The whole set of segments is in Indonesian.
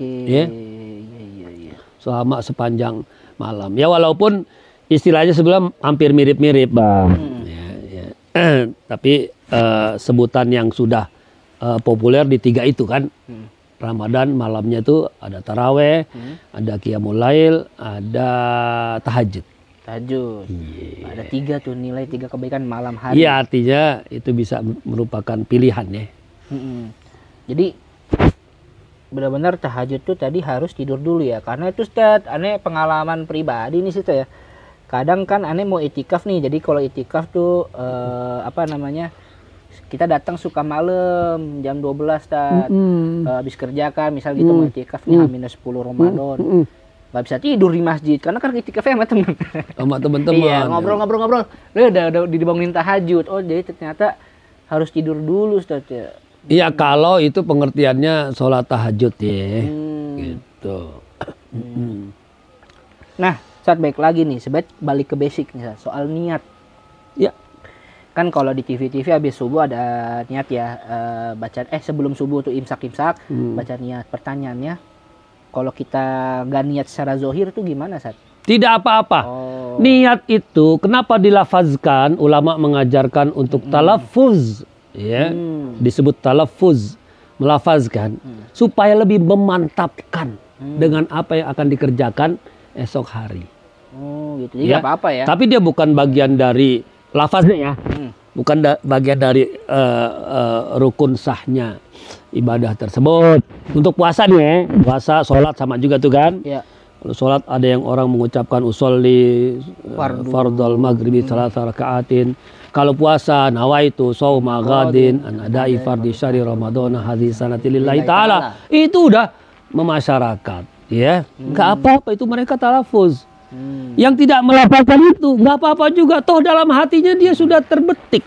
Ya. Iya. Selama sepanjang malam. Ya walaupun istilahnya sebelum hampir mirip-mirip, Bang. Ya. Tapi sebutan yang sudah populer di tiga itu kan. Ramadan malamnya itu ada taraweh, ada qiyamul lail, ada tahajud. Tahajud. Ada 3 tuh, nilai 3 kebaikan malam hari. Iya, artinya itu bisa merupakan pilihan ya. Jadi benar-benar tahajud tuh tadi harus tidur dulu ya, karena itu Ustaz, aneh pengalaman pribadi nih situ ya. Kadang kan aneh mau itikaf nih, jadi kalau itikaf tuh kita datang suka malam jam 12 Ustaz. Habis kerja kan misal gitu mau itikaf nih H-10 Ramadan. Gak bisa tidur di masjid karena kan itikafnya sama temen. Sama teman-teman. Iya, ngobrol. Udah dibangunin tahajud. Oh, jadi ternyata harus tidur dulu Ustaz ya. Iya, kalau itu pengertiannya sholat tahajud ya. Gitu. Nah, saat baik lagi nih, balik ke basic nih soal niat. Ya. Kan kalau di TV habis subuh ada niat ya, sebelum subuh tuh imsak baca niat. Pertanyaannya, kalau kita gak niat secara zohir tuh gimana Sat? Tidak apa-apa. Niat itu kenapa dilafazkan? Ulama mengajarkan untuk talaffuz, ya, disebut talaffuz, melafazkan, supaya lebih memantapkan dengan apa yang akan dikerjakan esok hari. Oh gitu, jadi nggak apa-apa ya. Tapi dia bukan bagian dari lafaznya ya, bukan bagian dari rukun sahnya ibadah tersebut. Untuk puasa nih ya, puasa, sholat sama juga tuh kan. Ya. Kalau sholat ada yang orang mengucapkan usolli fardal maghribi salasa rakaatin. Kalau puasa nawaitu shauma ghadin an adai fardhi syahri ramadhana hadhihi sanati lillahi ta'ala. Itu udah memasyarakat ya. Enggak apa-apa, itu mereka talafuz. Yang tidak melafalkan itu nggak apa-apa juga, toh dalam hatinya dia sudah terbetik.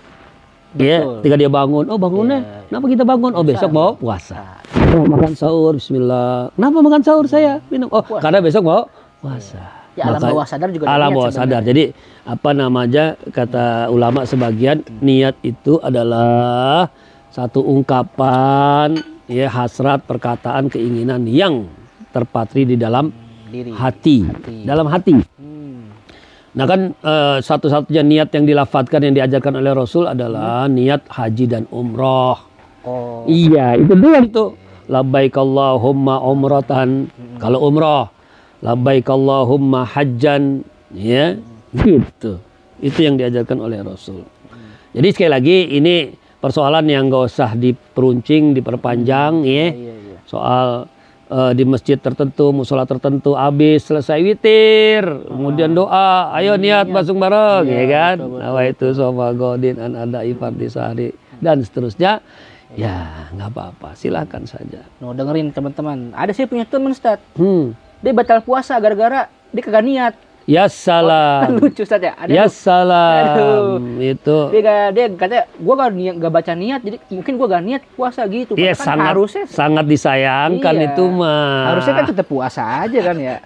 Ya, ketika dia bangun, oh bangunnya, kenapa kita bangun? Oh besok mau puasa. Oh, makan sahur, bismillah. Kenapa makan sahur saya? Minum. Oh puasa. Karena besok mau puasa. Ya, alam bawah sadar juga. Alam bawah sadar. Jadi apa namanya, kata ulama sebagian, niat itu adalah satu ungkapan, ya, hasrat, perkataan, keinginan yang terpatri di dalam hati. Dalam hati. Nah kan satu-satunya niat yang dilafatkan, yang diajarkan oleh Rasul adalah niat haji dan umroh. Iya, itu doang tuh. Labbaik Allahumma umratan. Kalau umroh, labbaik Allahumma hajjan, ya, gitu. Itu yang diajarkan oleh Rasul. Jadi sekali lagi ini persoalan yang gak usah diperuncing, diperpanjang, ya. Soal di masjid tertentu, musola tertentu, habis selesai witir, kemudian doa, ayo niat masuk bareng, ya kan? Nawaitu shauma ghadin an adai fardhi syahri dan seterusnya. Ya nggak apa-apa, silakan saja. Dengerin teman-teman, ada sih punya teman Ustaz, dia batal puasa gara-gara dia kagak niat. Ya salam. Lucu Ustaz ya. Ya salam. Itu. Dia katanya, gue gak baca niat, jadi mungkin gue gak niat puasa gitu. Iya, kan harusnya sangat disayangkan itu mah. Harusnya kan tetap puasa aja kan ya.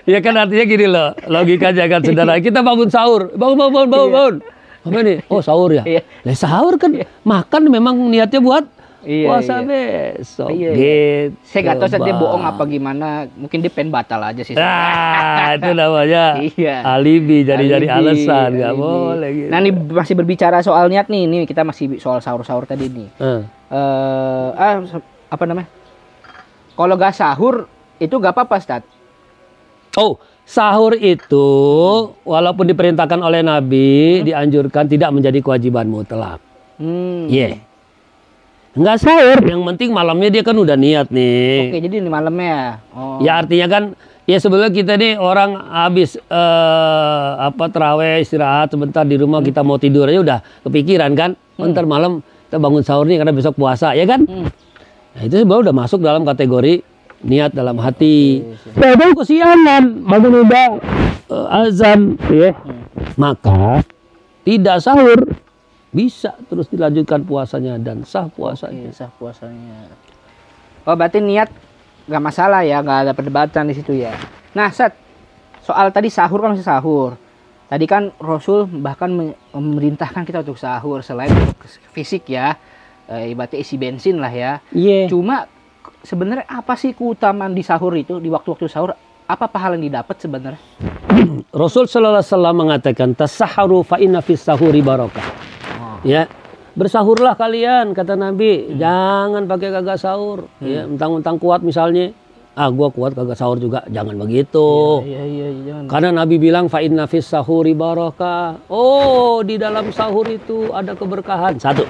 Ya kan artinya gini loh, logikanya kan saudara. Kita bangun sahur, bangun. Apa nih? Oh sahur ya. Lah sahur kan makan memang niatnya buat puasa besok. Gitu. Saya nggak tahu dia bohong apa gimana. Mungkin dia pengen batal aja sih. Nah, itu namanya alibi, jadi alasan. Nggak boleh gitu. Nah, ini masih berbicara soal niat nih. Ini kita masih soal sahur-sahur tadi nih. Apa namanya? Kalau nggak sahur itu nggak apa-apa, Ustaz. Oh, sahur itu walaupun diperintahkan oleh Nabi, dianjurkan tidak menjadi kewajiban mutlak. Enggak sahur, yang penting malamnya dia kan udah niat nih. Oke, jadi ini malamnya. Ya artinya kan, ya sebelum kita nih orang habis terawih, istirahat sebentar di rumah, kita mau tidur aja udah kepikiran kan. Ntar malam kita bangun sahur nih karena besok puasa, ya kan? Nah, itu sebenarnya udah masuk dalam kategori niat dalam hati. Padahal kesiangan, bangun udah azan, ya. Maka tidak sahur, bisa terus dilanjutkan puasanya dan sah puasanya. Sah puasanya. Oh berarti niat nggak masalah ya, nggak ada perdebatan di situ ya. Nah Sat, soal tadi sahur kan masih sahur. Tadi kan Rasul bahkan memerintahkan kita untuk sahur selain untuk fisik ya, ibaratnya isi bensin lah ya. Cuma sebenarnya apa sih keutamaan di sahur itu, di waktu-waktu sahur? Apa pahala yang didapat sebenarnya? Rasul sallallahu alaihi wasallam mengatakan tasaharu fa inna fis sahuri barakah. Ya, bersahurlah kalian kata Nabi, jangan pakai kagak sahur. Ya, mentang-mentang kuat misalnya, gua kuat kagak sahur juga, jangan begitu. Iya, jangan. Karena Nabi bilang fa inna fis sahuri barakah. Oh, di dalam sahur itu ada keberkahan. Satu.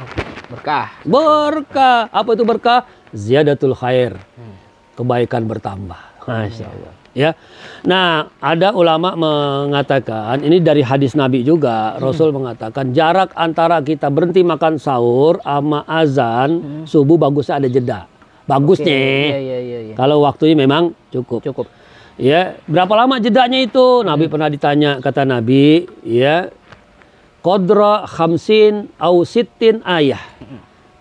Berkah. Apa itu berkah? Ziyadatul khair. Kebaikan bertambah. Masya Allah. Ya, nah ada ulama mengatakan ini dari hadis Nabi juga. Rasul mengatakan jarak antara kita berhenti makan sahur sama azan subuh bagusnya ada jeda. Bagusnya, Iya. kalau waktunya memang cukup. Ya, berapa lama jedanya itu? Nabi pernah ditanya, kata Nabi, ya, qadra khamsin au sittin ayah.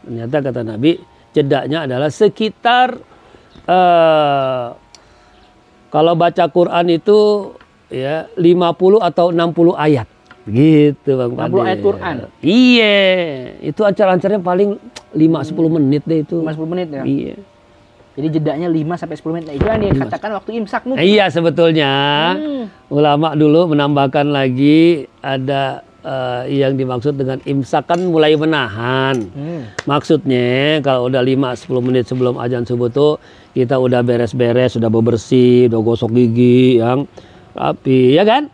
Ternyata kata Nabi, jedanya adalah sekitar kalau baca Quran itu ya 50 atau 60 ayat. Gitu Bang Pade. 60 ayat Quran. Iya, itu acara-acaranya paling 5-10 menit deh itu. 5-10 menit ya. Iya. Jadi jedanya 5 sampai 10 menit. Nah, itu yang dikatakan waktu imsak mungkin. Iya, sebetulnya ulama dulu menambahkan lagi ada yang dimaksud dengan imsak kan mulai menahan. Maksudnya kalau udah 5-10 menit sebelum azan subuh tuh kita udah beres-beres, sudah bebersih, udah gosok gigi yang rapi, ya kan?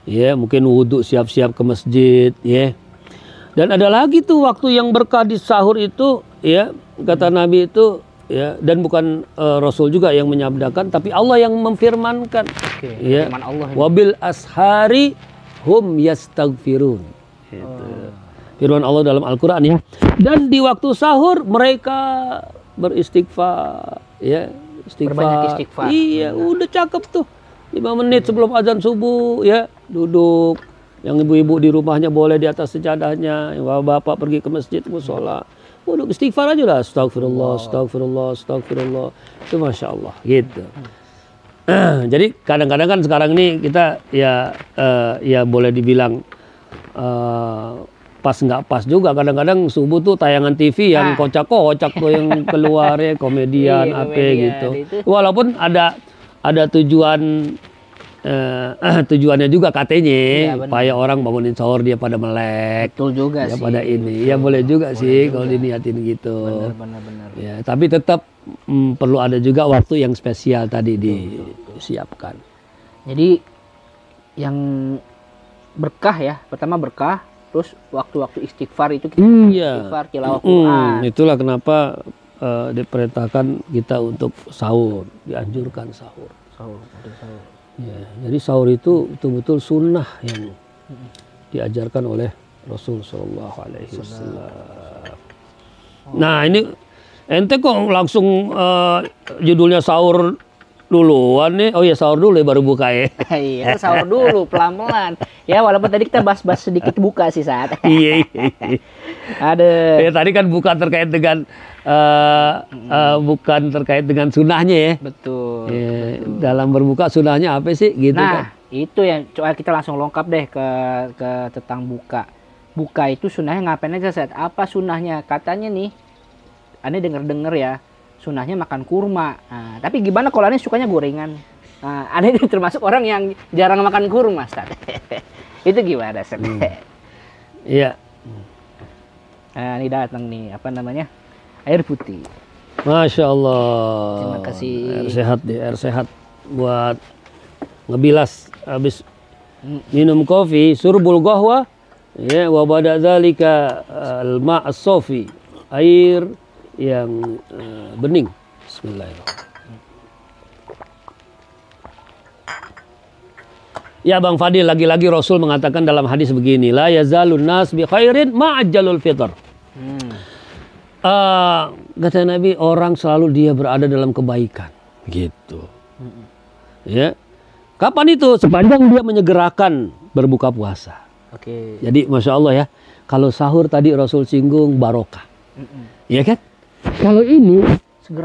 Ya, mungkin wudhu siap-siap ke masjid, ya. Dan ada lagi tuh waktu yang berkah di sahur itu, ya, kata Nabi itu, ya, dan bukan Rasul juga yang menyabdakan, tapi Allah yang memfirmankan. Ya. Firman Allah ini. Wabil ashari hum yastaghfirun. Firman Allah dalam Al-Quran, ya. Dan di waktu sahur mereka beristighfar, ya, Berbanyak istighfar. Iya, udah cakep tuh. 5 menit sebelum azan subuh, ya, duduk. Yang ibu-ibu di rumahnya boleh di atas sejadahnya, yang bapak pergi ke masjid musola, duduk istighfar aja lah, astagfirullah. Itu masya Allah, gitu. Jadi kadang-kadang kan sekarang ini kita ya boleh dibilang pas nggak pas juga. Kadang-kadang subuh tuh tayangan TV yang kocak-kocak tuh yang keluar ya, komedian apa gitu. Walaupun ada tujuan tujuannya juga katanya, supaya orang bangunin sahur dia pada melek. Betul juga ya, sih. pada ini. Ya boleh juga sih kalau diniatin gitu. Benar. Ya, tapi tetap perlu ada juga waktu yang spesial tadi disiapkan. Jadi yang berkah ya, pertama berkah, terus waktu-waktu istighfar itu kita istighfar, tilawah Quran. Itulah kenapa diperintahkan kita untuk sahur, dianjurkan sahur. Ya, jadi sahur itu betul-betul sunnah yang diajarkan oleh Rasul Shallallahu Alaihi Wasallam. Nah ini ente kok langsung judulnya sahur duluan nih? Oh ya, sahur dulu ya baru buka ya. Iya, sahur dulu pelan-pelan. Ya walaupun tadi kita bahas-bahas sedikit buka sih saat. Iya. Ada. Ya, tadi kan bukan terkait dengan bukan terkait dengan sunahnya ya. Betul. Ya, dalam berbuka sunahnya apa sih gitu nah, kan? itu yang coba kita langsung lengkap deh ke tentang buka. Buka itu sunahnya ngapain aja saat? Apa sunahnya? Katanya nih, aneh denger ya, sunahnya makan kurma. Nah, tapi gimana kalau aneh sukanya gorengan? Nah, aneh termasuk orang yang jarang makan kurma, Ustaz. Itu gimana, Ustaz? Iya. Nah, ini datang nih, apa namanya? Air putih. Masya Allah. Terima kasih. Air sehat buat ngebilas habis minum kopi, surbul qahwa, ya, wa ba'da dzalika al-ma' as-safi, air yang bening. Bismillahirrahmanirrahim. Ya Bang Fadil, lagi-lagi Rasul mengatakan dalam hadis begini, la yazalun nas bi khairin ma'ajjalul fitr. Kata Nabi, orang selalu dia berada dalam kebaikan, gitu. Ya, kapan itu? Sepanjang dia menyegerakan berbuka puasa. Oke. Jadi masya Allah ya, kalau sahur tadi Rasul singgung barokah, ya kan? Kalau ini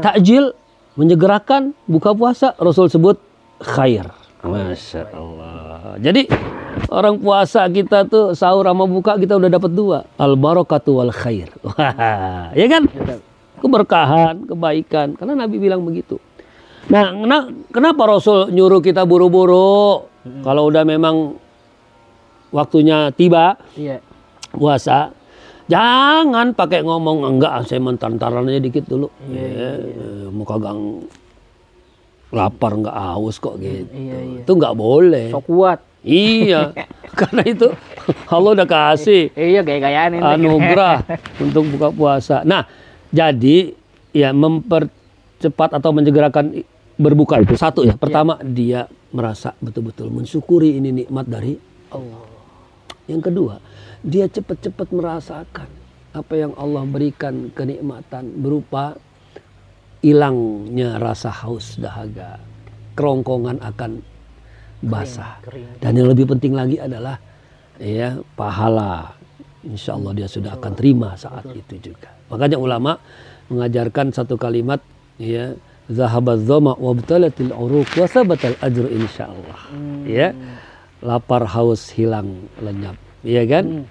takjil menyegerakan buka puasa, Rasul sebut khair. Masya Allah. Jadi orang puasa kita tuh sahur sama buka kita udah dapat 2, al barakatu wal khair. Ya kan? keberkahan, kebaikan. Karena Nabi bilang begitu. Nah, kenapa Rasul nyuruh kita buru-buru? Kalau udah memang waktunya tiba, puasa, jangan pakai ngomong enggak, saya mentar-taran aja dikit dulu. Mau kagak lapar nggak haus kok gitu. Itu nggak boleh. Sok kuat. Iya, karena itu Allah udah kasih gaya-gayaan ini anugerah untuk buka puasa. Nah, jadi ya mempercepat atau menyegerakan berbuka itu satu ya. Pertama dia merasa betul-betul mensyukuri ini nikmat dari Allah. Yang kedua, dia cepat-cepat merasakan apa yang Allah berikan kenikmatan berupa hilangnya rasa haus dahaga, kerongkongan akan basah. Dan yang lebih penting lagi adalah ya pahala. Insya Allah dia sudah akan terima saat itu juga. Makanya ulama mengajarkan satu kalimat ya, zahabadz dzama wabtalatil uruq wa sabatal ajru insyaallah. Ya. Lapar haus hilang lenyap, ya kan?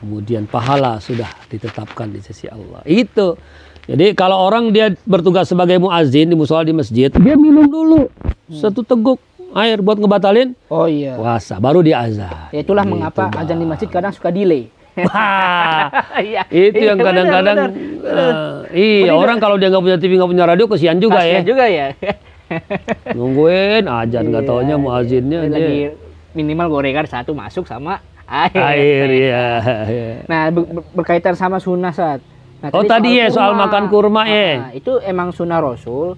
Kemudian pahala sudah ditetapkan di sisi Allah. Itu. Jadi kalau orang dia bertugas sebagai muazin di musola di masjid, dia minum dulu satu teguk air buat ngebatalin puasa, baru dia azan. Ya itulah mengapa azan di masjid kadang suka delay. Itu yang kadang-kadang orang kalau dia nggak punya TV nggak punya radio kesian juga ya. Nungguin azan nggak taunya muazinnya lagi minimal gorengan satu masuk sama air ya. Nah berkaitan sama sunnah saat. Nah, tadi ya soal makan kurma ya. Itu emang sunnah Rasul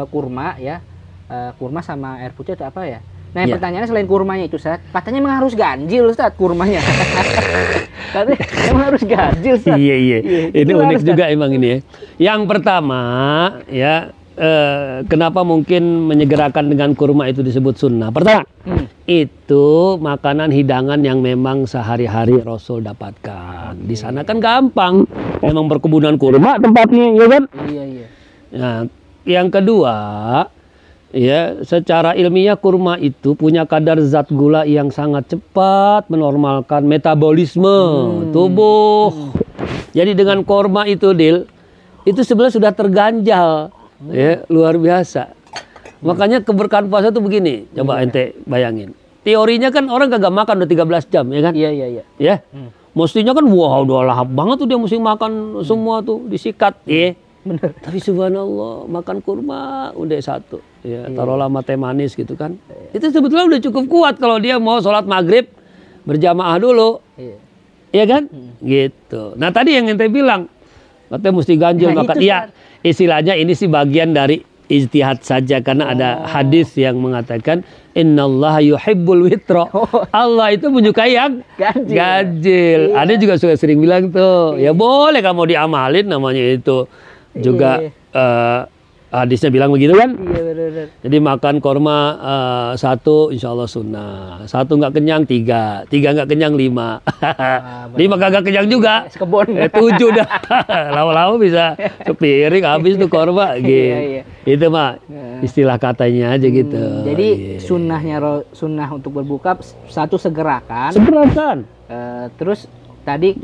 kurma ya. Kurma sama air putih atau apa ya? Nah, pertanyaannya selain kurmanya itu, Ustaz, katanya emang harus ganjil, Ustaz, kurmanya. Katanya emang harus ganjil, Ustaz. Iya. Ini unik juga emang ini ya. Yang pertama, ya kenapa mungkin menyegerakan dengan kurma itu disebut sunnah? Pertama, itu makanan hidangan yang memang sehari-hari Rasul dapatkan. Di sana kan gampang, memang perkebunan kurma tempatnya, ya kan? Iya. Nah, yang kedua, ya, secara ilmiah kurma itu punya kadar zat gula yang sangat cepat menormalkan metabolisme tubuh. Jadi dengan kurma itu, itu sebenarnya sudah terganjal, ya, luar biasa. Makanya keberkahan puasa itu begini, coba ente bayangin. Teorinya kan orang kagak makan udah 13 jam, ya kan? Iya. Ya, mestinya kan udah lahap banget tuh dia mesti makan semua tuh disikat, ya. Bener. Tapi subhanallah makan kurma udah satu, ya taruhlah sama teh manis gitu kan. Itu sebetulnya udah cukup kuat kalau dia mau sholat maghrib berjamaah dulu, iya kan? Gitu. Nah tadi yang ente bilang, katanya mesti ganjil makan. Iya, istilahnya ini sih bagian dari ijtihad saja karena ada hadis yang mengatakan innallaha yuhibbul witra. Allah itu menyukai yang ganjil. Ada juga suka sering bilang tuh, ya boleh kamu diamalin namanya itu. Juga hadisnya bilang begitu kan? Iya benar. Jadi makan kurma satu insya Allah sunnah. Satu nggak kenyang 3 nggak kenyang 5 5 kagak kenyang juga. Sekebon. 7 dah. Lama-lama bisa sepiring habis tuh kurma gitu. Itu mah istilah katanya aja gitu. Jadi sunnah untuk berbuka satu segerakan. Terus tadi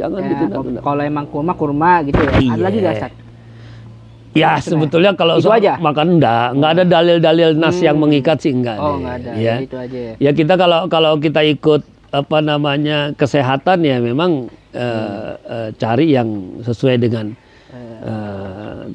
kalau emang kurma gitu ya. Ada lagi nggak, Ustaz? Ya sebetulnya kalau makan enggak ada dalil-dalil nas yang mengikat sih enggak. Enggak ada. Ya. Itu aja ya. Ya kita kalau kita ikut apa namanya kesehatan ya memang cari yang sesuai dengan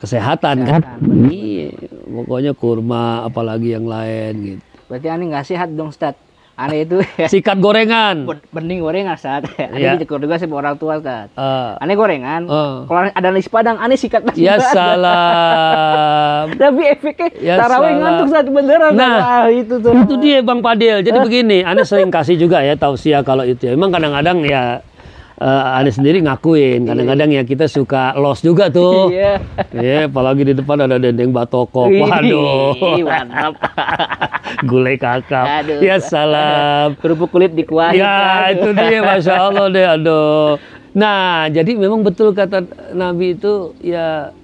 kesehatan kan. Iya, pokoknya kurma apalagi yang lain gitu. Berarti aneh nggak sehat dong, Ustaz. Aneh itu sikat gorengan. Bening gorengan, Ustaz. Aneh dicekur juga sih orang tua, Ustaz. Aneh gorengan. Kalau ada nasi padang, aneh sikat nasi ya salam. Tapi efeknya tarawih ngantuk, Ustaz, beneran. Nah, itu tuh. Itu dia Bang Padil. Jadi begini, aneh sering kasih juga ya tausiah kalau itu ya. Emang kadang-kadang ya aneh sendiri ngakuin. Kadang-kadang ya kita suka loss juga tuh. Iya. Apalagi di depan ada dendeng batokok. Waduh. Mantap. Gulai kakap. Aduh. Ya salam. Kerupuk kulit dikuah. Ya itu dia, masya Allah deh. Aduh. Nah jadi memang betul kata Nabi itu ya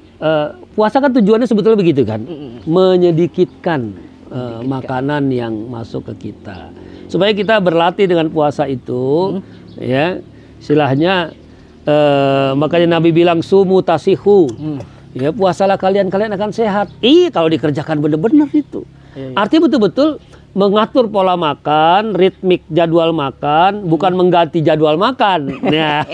puasa kan tujuannya sebetulnya begitu kan, menyedikitkan makanan yang masuk ke kita supaya kita berlatih dengan puasa itu, ya istilahnya makanya Nabi bilang sumu tasihu. Ya puasalah kalian akan sehat. Kalau dikerjakan benar-benar itu. Artinya betul-betul mengatur pola makan, ritmik jadwal makan, bukan mengganti jadwal makan. Nah.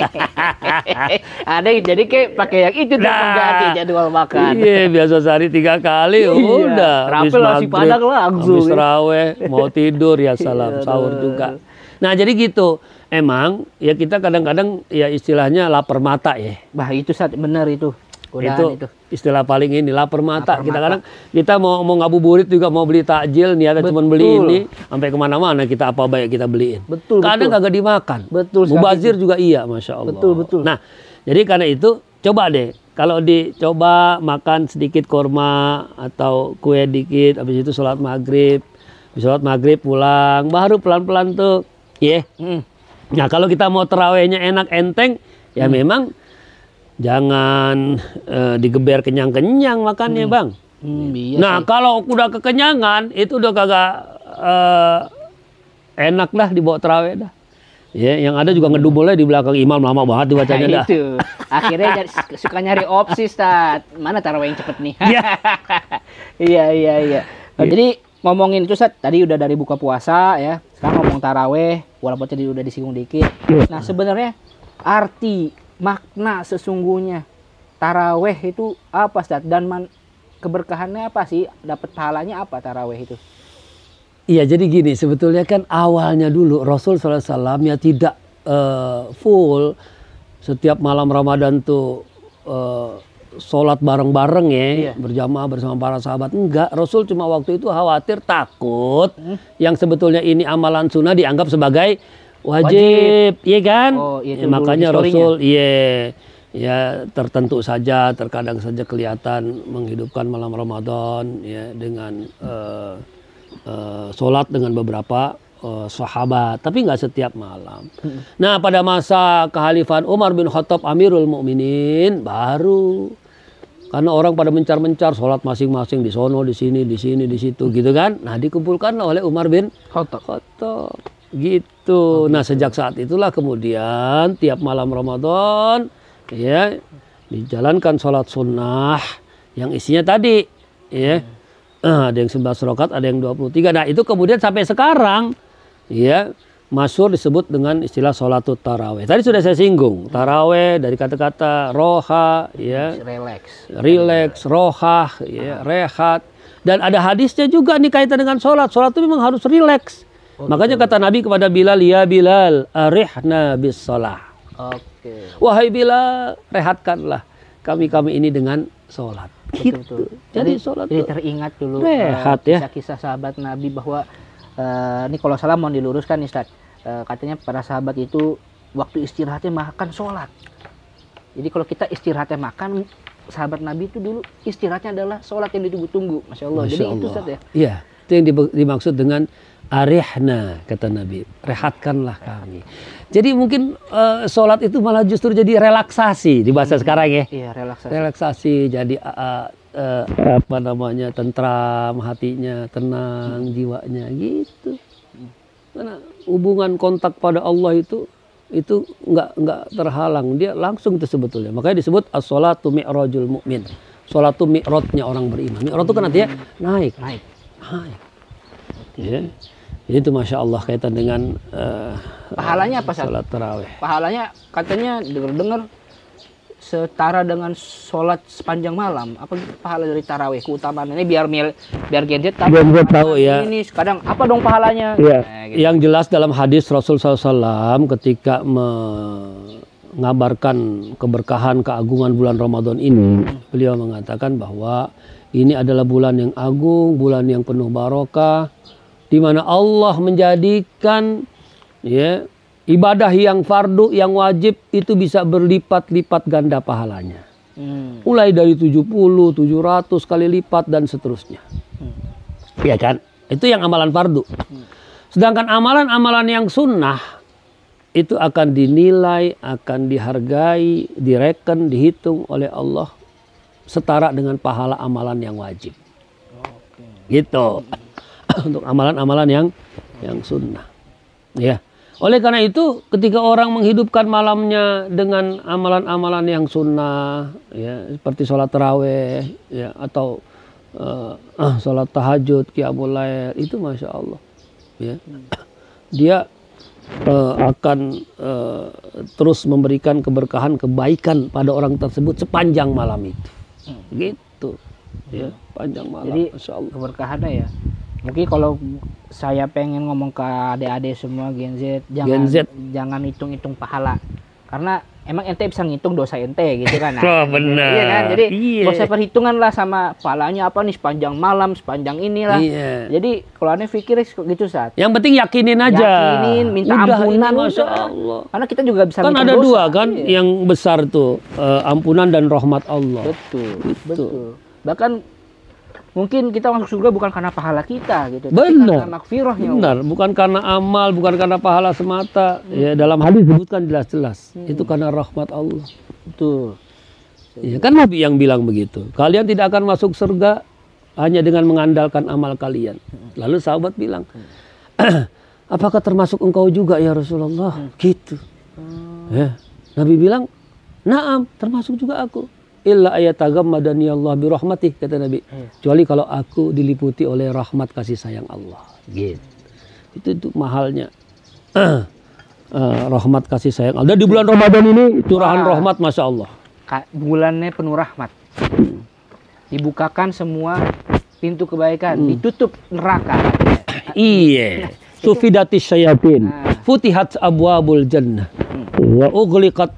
Ada yang jadi kayak pakai yang itu tuh mengganti jadwal makan. Iya, biasa sehari 3 kali udah. Habis nasi padang langsung. Habis raweh, mau tidur ya salam, sahur juga. Nah jadi gitu. Emang ya kita kadang-kadang ya istilahnya lapar mata ya. Bah itu benar itu. Itu istilah paling ini lapar mata. Kita mau ngabuburit juga, mau beli takjil niatnya cuma beli ini, sampai kemana-mana kita apa baik kita beliin. Kadang kagak dimakan. Mubazir juga iya, masya Allah. Betul. Nah jadi karena itu coba deh kalau dicoba makan sedikit kurma atau kue dikit, habis itu sholat maghrib pulang, baru pelan-pelan tuh, Nah kalau kita mau terawihnya enak enteng, ya memang jangan digeber kenyang-kenyang makannya, Bang. Iya, nah, kalau udah kekenyangan, itu udah kagak enak dah dibawa terawih dah. Ya, yang ada juga ngedumulnya di belakang imam, lama banget dibacanya dah. Itu. Akhirnya suka nyari opsi, Stat. Mana tarawih yang cepet nih? Iya. Jadi ngomongin itu, Stat, tadi udah dari buka puasa ya. Sekarang ngomong tarawih, walaupun tadi udah disinggung dikit. Nah, sebenarnya arti makna sesungguhnya taraweh itu apa, Stat? Dan keberkahannya apa sih? Dapat pahalanya apa taraweh itu? Iya, jadi gini, sebetulnya kan awalnya dulu Rasul SAW ya tidak full setiap malam Ramadan tuh sholat bareng-bareng ya, berjamaah bersama para sahabat. Enggak, Rasul cuma waktu itu khawatir takut yang sebetulnya ini amalan sunnah dianggap sebagai wajib, iya kan? Makanya Rasul, ya tertentu saja, terkadang saja kelihatan menghidupkan malam Ramadan ya dengan sholat dengan beberapa sahabat, tapi nggak setiap malam. Nah, pada masa kehalifan Umar bin Khattab Amirul Mukminin baru, karena orang pada mencar-mencar sholat masing-masing di sono, di sini, di situ, gitu kan? Nah, dikumpulkan oleh Umar bin Khattab. Gitu. Nah, sejak saat itulah kemudian tiap malam Ramadan ya dijalankan sholat sunnah yang isinya tadi ya. Ada yang 11 rakaat, ada yang 23. Nah, itu kemudian sampai sekarang ya masyhur disebut dengan istilah sholatut taraweh. Tadi sudah saya singgung, taraweh dari kata-kata roha ya, relax, rohah ya, rehat. Dan ada hadisnya juga nih kaitan dengan sholat. Sholat itu memang harus relax. Makanya kata Nabi kepada Bilal, ya Bilal, arihna bis sholah. Wahai Bilal, rehatkanlah kami ini dengan sholat. Gitu. Jadi sholat jadi teringat dulu rehat ya. Kisah sahabat Nabi bahwa ini kalau salah mau diluruskan nih, Ustaz. Katanya para sahabat itu waktu istirahatnya makan sholat. Jadi kalau kita istirahatnya makan, sahabat Nabi itu dulu istirahatnya adalah sholat yang ditunggu-tunggu. Masya Allah. Jadi itu, Ustaz ya. Iya, itu yang dimaksud dengan arihna, kata Nabi, rehatkanlah kami. Jadi mungkin sholat itu malah justru jadi relaksasi di bahasa sekarang ya. Iya, relaksasi. Jadi tentram hatinya, tenang jiwanya gitu. Karena hubungan kontak pada Allah itu nggak terhalang, dia langsung itu sebetulnya. Makanya disebut as-sholatu mi'rajul mu'min. Sholat itu mi'rajnya orang beriman. Mi'raj itu kan artinya naik. Ya. Itu Masya Allah kaitan dengan pahalanya apa, sholat tarawih. Pahalanya katanya dengar setara dengan sholat sepanjang malam. Apa pahala dari tarawih, keutamaan ini biar gadget tahu ya. Ini kadang apa dong pahalanya? Ya. Gitu. Yang jelas dalam hadis Rasul SAW ketika mengabarkan keberkahan keagungan bulan Ramadan ini, beliau mengatakan bahwa ini adalah bulan yang agung, bulan yang penuh barokah, di mana Allah menjadikan ya ibadah yang fardu, yang wajib itu bisa berlipat-lipat ganda pahalanya. Mulai dari 70, 700 kali lipat dan seterusnya. Ya kan? Itu yang amalan fardu. Sedangkan amalan-amalan yang sunnah itu akan dinilai, akan dihargai, direken, dihitung oleh Allah setara dengan pahala amalan yang wajib. Gitu. Untuk amalan-amalan yang sunnah. Ya. Oleh karena itu, ketika orang menghidupkan malamnya dengan amalan-amalan yang sunnah, ya, seperti sholat taraweh, ya, atau sholat tahajud, qiyamul lail, itu masya Allah, ya, dia akan terus memberikan keberkahan, kebaikan pada orang tersebut sepanjang malam itu, gitu, ya, panjang malam. Jadi masya Allah. keberkahannya ya. Mungkin kalau saya pengen ngomong ke adik-adik semua Gen Z, jangan hitung-hitung pahala. Karena emang ente bisa ngitung dosa ente gitu kan. Oh, benar. Iya kan? Jadi Iya. gak usah perhitungan lah sama pahalanya apa nih sepanjang malam, sepanjang inilah. Iya. Jadi kalau aneh pikir gitu saat. Yang penting yakinin aja. Yakinin, minta Udah, ampunan, ini masya udah. Allah. Karena kita juga bisa Kan ngitung ada dosa. dua kan, Iya. yang besar tuh ampunan dan rahmat Allah. Betul, Gitu. betul. Bahkan mungkin kita masuk surga bukan karena pahala kita gitu, tapi Benar. karena makfirahnya. Benar, bukan karena amal, bukan karena pahala semata. Ya, dalam hadis disebutkan jelas-jelas. Itu karena rahmat Allah. Betul. Ya, kan Nabi yang bilang begitu. Kalian tidak akan masuk surga hanya dengan mengandalkan amal kalian. Lalu sahabat bilang, apakah termasuk engkau juga ya Rasulullah? Gitu. Ya. Nabi bilang, naam, termasuk juga aku. Illa ayatagammadani Allah birahmatih, kata Nabi. Kecuali kalau aku diliputi oleh rahmat kasih sayang Allah. Gitu. Itu mahalnya rahmat kasih sayang Allah. Dan di bulan Ramadan ini curahan rahmat, masya Allah. Bulannya penuh rahmat. Dibukakan semua pintu kebaikan, ditutup neraka. Iya. Sufidatis syayatin, futihat abwabul jannah, wa ughliqat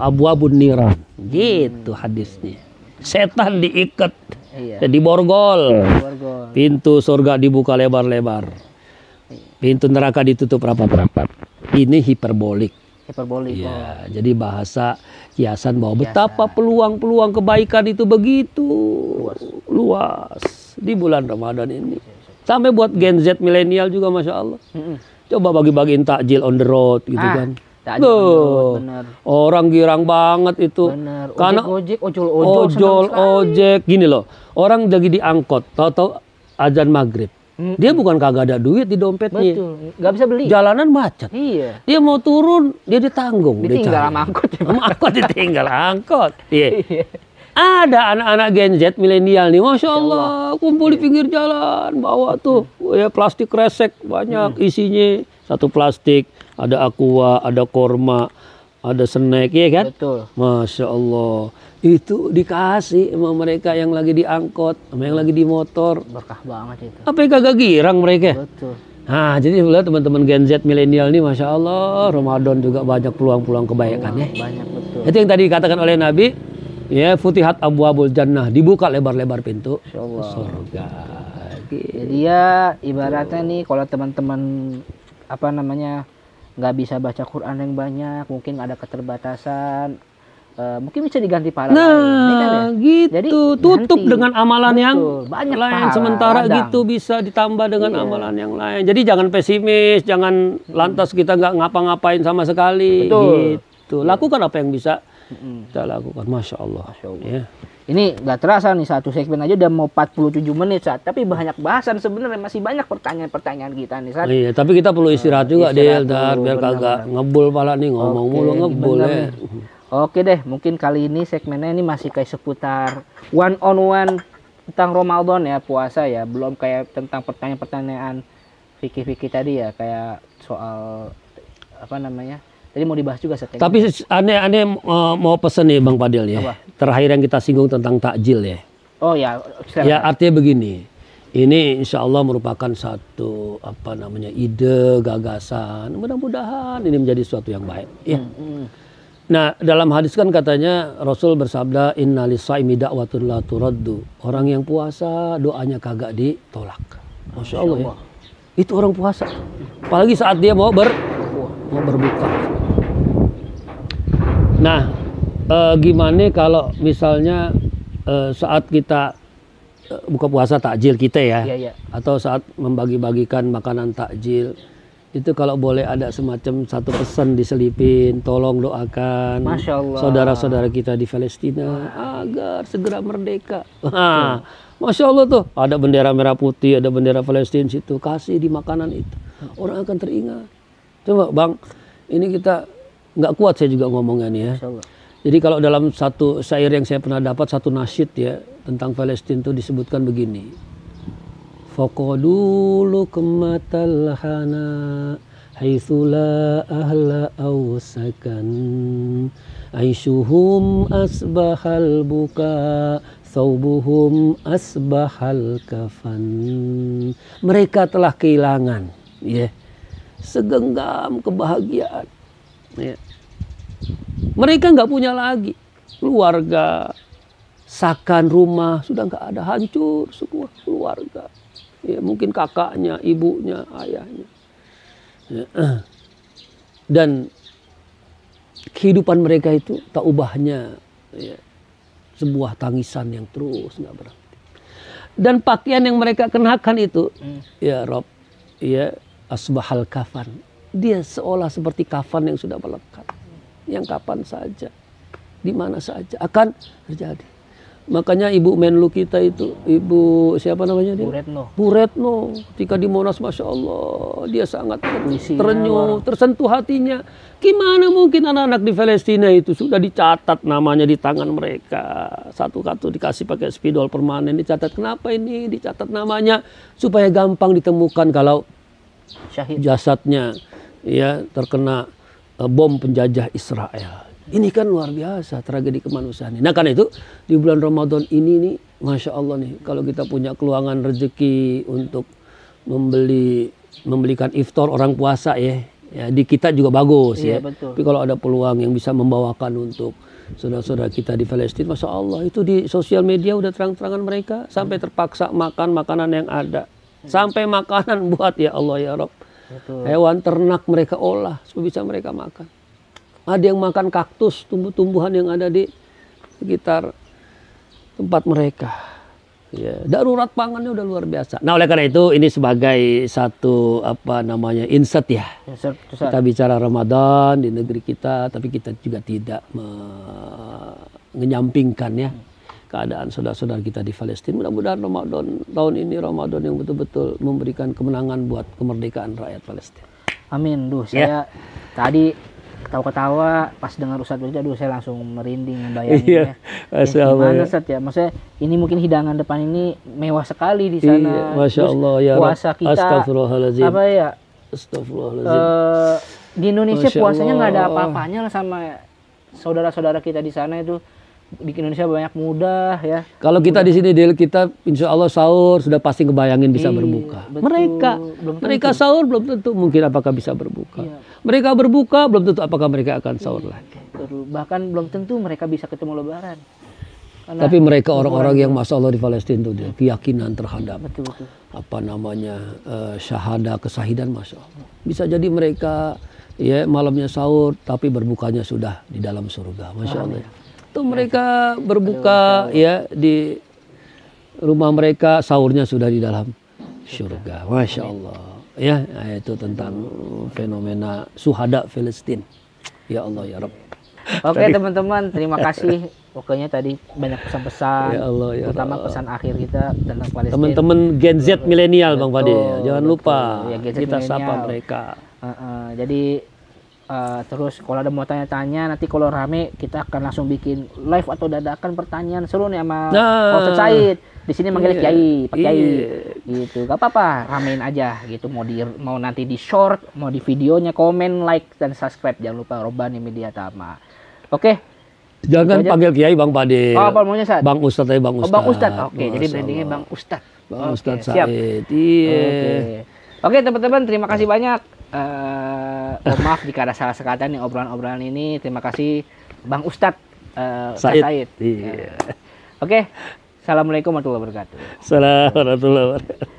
abwabun niran. Gitu hadisnya. Setan diikat, Iya. diborgol. Borgol. Pintu surga dibuka lebar-lebar. Pintu neraka ditutup rapat-rapat. Ini hiperbolik. Hiperbolik. Ya, jadi bahasa kiasan bahwa betapa peluang-peluang kebaikan itu begitu luas di bulan Ramadan ini. Sampai buat Gen Z milenial juga masya Allah. Coba bagi-bagiin takjil on the road gitu kan. takjil on the road, Tuh, bener. orang girang banget itu. Bener. Karena Ojek, senang ojol, sekali. ojek, gini loh. Orang lagi diangkot, tahu-tahu azan maghrib. Dia bukan kagak ada duit di dompetnya. Betul, nggak bisa beli. Jalanan macet. Iya. Dia mau turun, dia ditanggung. Ditinggal sama angkot ya, Pak. Sama angkot ditinggal angkot. Iya. Ada anak-anak Gen Z milenial nih, masya Allah, kumpul di pinggir jalan, bawa tuh ya plastik kresek banyak isinya, satu plastik, ada aqua, ada korma, ada snack, ya kan? Betul. Masya Allah, itu dikasih sama mereka yang lagi diangkot, sama yang lagi di motor. Berkah banget itu. Apa yang kagak girang mereka? Betul. Nah, jadi lihat teman-teman Gen Z milenial ini, masya Allah, Ramadan juga banyak peluang-peluang kebaikan ya. Banyak betul. Itu yang tadi dikatakan oleh Nabi, ya futihat abwabul jannah, dibuka lebar-lebar pintu Insyaallah. surga. Jadi ya ibaratnya nih kalau teman-teman apa namanya nggak bisa baca Quran yang banyak, mungkin ada keterbatasan, mungkin bisa diganti pahala lain. Ini kan ya? Nah, gitu. Jadi Tutup ganti. dengan amalan Betul, yang banyak lain. pahala, Sementara ladang. gitu bisa ditambah dengan Iya. amalan yang lain. Jadi jangan pesimis, jangan lantas kita nggak ngapa-ngapain sama sekali. Betul. Gitu. Lakukan apa yang bisa kita lakukan. Masya Allah. Ya. Ini nggak terasa nih satu segmen aja udah mau 47 menit Sat. Tapi banyak bahasan sebenarnya, masih banyak pertanyaan-pertanyaan kita nih Sat. Iya, tapi kita perlu istirahat juga, istirahat Del, Dar, dulu, biar benar, kagak ngebul pala nih, ngomong mulu ngebul bener ya. nih. Oke deh, mungkin kali ini segmennya ini masih kayak seputar one on one tentang Ramadan ya, puasa ya, belum kayak tentang pertanyaan-pertanyaan fikih-fikih tadi ya, kayak soal apa namanya? Tadi mau dibahas juga setengah. Tapi aneh mau pesen nih Bang Fadil ya. Apa? Terakhir yang kita singgung tentang takjil ya. Oh ya, Ya artinya begini. Ini insya Allah merupakan satu apa namanya ide, gagasan. Mudah-mudahan ini menjadi sesuatu yang baik. Ya. Nah dalam hadis kan katanya Rasul bersabda Inna lisaimi da'watun la turaddu. Orang yang puasa doanya kagak ditolak. Masya Allah ya. Itu orang puasa. Apalagi saat dia mau berbuka. Nah gimana kalau misalnya saat kita buka puasa takjil kita ya, Iya. atau saat membagi-bagikan makanan takjil itu kalau boleh ada semacam satu pesan diselipin, tolong doakan Masya Allah. saudara-saudara kita di Palestina agar segera merdeka. Nah, Masya Allah tuh, ada bendera merah putih, ada bendera Palestina situ, kasih di makanan itu. Orang akan teringat. Coba Bang, ini kita nggak kuat saya juga ngomongnya nih ya. Jadi kalau dalam satu syair yang saya pernah dapat, satu nasyid ya, tentang Palestina itu disebutkan begini. Faqadulu kematal hana haitsu la ahla aw sakan aishuhum asbahal buka thawbuhum asbahal kafan. Mereka telah kehilangan ya segenggam kebahagiaan ya. Mereka nggak punya lagi keluarga, sakan, rumah, sudah nggak ada, hancur semua keluarga ya, mungkin kakaknya, ibunya, ayahnya ya. Dan kehidupan mereka itu tak ubahnya ya, sebuah tangisan yang terus nggak berhenti. Dan pakaian yang mereka kenakan itu ya Rob ya asbahal kafan, dia seolah seperti kafan yang sudah melekat, yang kapan saja, di mana saja akan terjadi. Makanya Ibu Menlu kita itu, Ibu siapa namanya dia? Bu Retno. Ketika di Monas, Masya Allah, dia sangat terenyuh, tersentuh hatinya. Gimana mungkin anak-anak di Palestina itu sudah dicatat namanya di tangan mereka. Satu-satu dikasih pakai spidol permanen, dicatat. Kenapa ini dicatat namanya? Supaya gampang ditemukan kalau syahid jasadnya ya terkena bom penjajah Israel. Ini kan luar biasa tragedi kemanusiaan. Nah karena itu di bulan Ramadan ini nih, Masya Allah nih, kalau kita punya keluangan rezeki untuk membelikan iftar orang puasa ya di kita juga bagus ya. Betul. Tapi kalau ada peluang yang bisa membawakan untuk saudara-saudara kita di Palestina, Masya Allah itu di sosial media udah terang-terangan mereka sampai terpaksa makan makanan yang ada, sampai makanan buat ya Allah ya Rabb. Betul. Hewan ternak mereka olah supaya bisa mereka makan. Ada yang makan kaktus, tumbuh-tumbuhan yang ada di sekitar tempat mereka. Ya, darurat pangannya udah luar biasa. Nah, oleh karena itu ini sebagai satu insight ya. Kita bicara Ramadan di negeri kita, tapi kita juga tidak menyampingkan ya keadaan saudara-saudara kita di Palestina. Mudah-mudahan Ramadan tahun ini Ramadan yang betul-betul memberikan kemenangan buat kemerdekaan rakyat Palestina. Amin. Saya tadi ketawa-ketawa pas dengar Ustadz berita, saya langsung merinding membayanginnya. Gimana Ustadz ya? Maksudnya ini mungkin hidangan depan ini mewah sekali di sana. Masya Allah ya. Puasa kita Astagfirullahaladzim. Apa ya? Astagfirullahaladzim. Di Indonesia puasanya nggak ada apa-apanya lah sama saudara-saudara kita di sana itu. Di Indonesia banyak mudah ya. Kalau kita di sini kita insya Allah sahur sudah pasti kebayangin bisa berbuka. Betul. Mereka sahur belum tentu mungkin apakah bisa berbuka. Iya. Mereka berbuka belum tentu apakah mereka akan sahur lagi. Bahkan belum tentu mereka bisa ketemu Lebaran. Tapi mereka orang-orang yang Masya Allah di Palestina itu keyakinan terhadap syahada, kesahidan Masya Allah. Bisa jadi mereka ya malamnya sahur tapi berbukanya sudah di dalam surga. Masya Allah. Mereka berbuka ya di rumah mereka, sahurnya sudah di dalam surga. Masya Allah ya, itu tentang fenomena syuhada Palestina. Ya Allah ya Rabb. Oke teman-teman, terima kasih. Pokoknya tadi banyak pesan-pesan, ya Allah, ya terutama pesan akhir kita tentang Palestina. Teman-teman Gen Z milenial Bang Fadil, jangan lupa ya, kita sapa mereka. Jadi terus kalau ada mau tanya-tanya, nanti kalau rame kita akan langsung bikin live atau dadakan pertanyaan seru nih sama Ustadz Said. Di sini manggilnya Kiai, Pak Kiai. Gitu. Gak apa-apa, ramein aja gitu. Mau nanti di short, mau di videonya, komen, like dan subscribe. Jangan lupa Robani Media Tama. Oke. Jangan panggil Kiai Bang Fadil. Oh, apa maunya Ustadz? Bang Ustadz aja Bang Ustadz. Bang Ustadz. Oke, jadi brandingnya Bang Ustadz. Bang Ustadz Said. Iya. Oke, teman-teman, terima kasih banyak. Maaf jika ada salah sekata nih obrolan-obrolan ini. Terima kasih Bang Ustadz Said. Iya. Oke, assalamualaikum warahmatullahi wabarakatuh. Assalamualaikum warahmatullahi wabarakatuh.